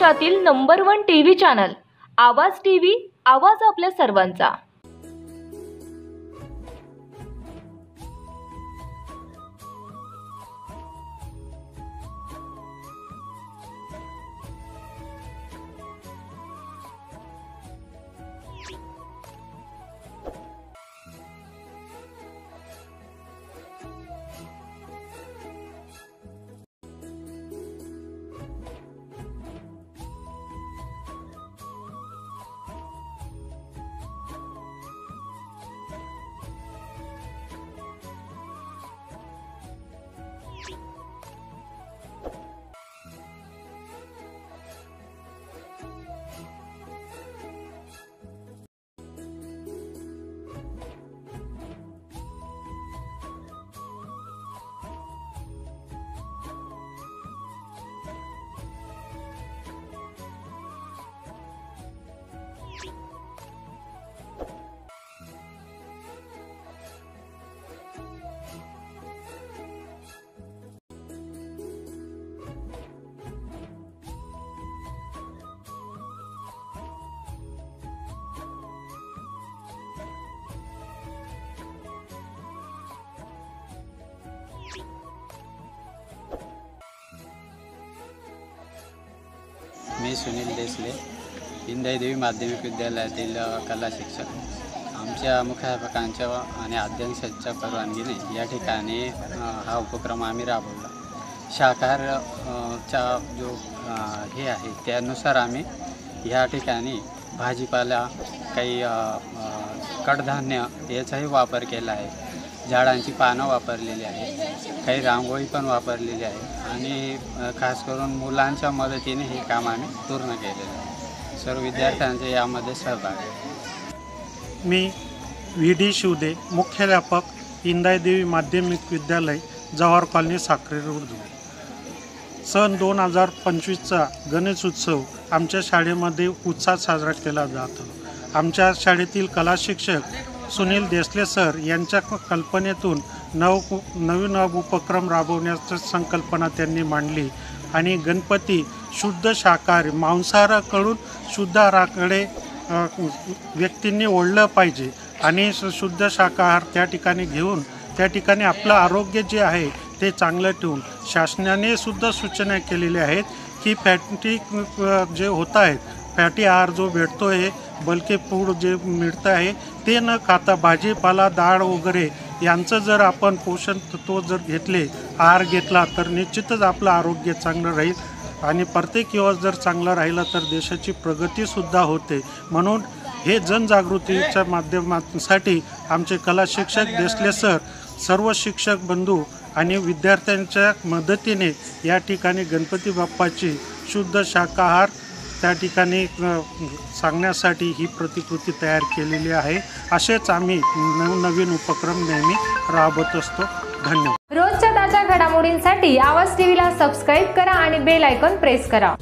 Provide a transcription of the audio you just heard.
महाराष्ट्रातील number 1 TV channel आवाज TV, आवाज आपल्या सर्वांचा। मी सुनील देसले, इंदाईदेवी माध्यमिक विद्यालयातील कला शिक्षक। आमच्या मुख्याध्यापकांच्या आणि अध्यक्षांच्या परवानगीने या ठिकाणी हा उपक्रम आम्ही राबवला। शाकाहारचा जो हे आहे त्यानुसार आम्ही या ठिकाणी भाजीपाला, काही कडधान्य याचाही वापर केला आहे। झाडांची पानं वापरलेली आहेत, काही रांगोळी पण वापरलेली आहे आणि खास करून मुलांच्या मदतीने हे काम आम्ही पूर्ण केलेलं आहे। सर्व विद्यार्थ्यांचे यामध्ये सहभाग आहे। मी व्ही.डी. शिवदे, मुख्याध्यापक, इंदाईदेवी माध्यमिक विद्यालय, जवाहर कॉलनी, साक्री रोड। सन 2025चा गणेश उत्सव आमच्या शाळेमध्ये उत्साहात साजरा केला जातो। आमच्या शाळेतील कला शिक्षक सुनील देसले सर यांच्या कल्पनेतून नवीन उपक्रम राबवण्याची संकल्पना त्यांनी मांडली आणि गणपती शुद्ध शाकाहारी, मांसाहाराकडून शुद्धाहाराकडे व्यक्तींनी ओढलं पाहिजे आणि शुद्ध शाकाहार त्या ठिकाणी घेऊन त्या ठिकाणी आपलं आरोग्य जे आहे ते चांगलं ठेवून शासनाने सुद्धा सूचना केलेल्या आहेत की फॅटी जे होत आहेत, फॅटी आहार जो भेटतो आहे, बल्की फूड जे मिळतं आहे ते न खाता भाजीपाला, डाळ वगैरे यांचं जर आपण पोषण तत्व जर घेतले, आहार घेतला तर निश्चितच आपलं आरोग्य चांगलं राहील आणि प्रत्येक दिवस जर चांगलं राहिलं तर देशाची प्रगतीसुद्धा होते। म्हणून हे जनजागृतीच्या माध्यमासाठी आमचे कला शिक्षक देसले सर, सर्व शिक्षक बंधू आणि विद्यार्थ्यांच्या मदतीने या ठिकाणी गणपती बाप्पाची शुद्ध शाकाहार त्या ठिकाणी सांगण्यासाठी ही प्रतिकृती तयार केलेली आहे। असेच आम्ही नवनवीन उपक्रम नेहमी राबवत असतो। धन्यवाद। रोजच्या ताज्या घडामोडींसाठी आवाज टीव्हीला सबस्क्राईब करा आणि बेल आयकॉन प्रेस करा।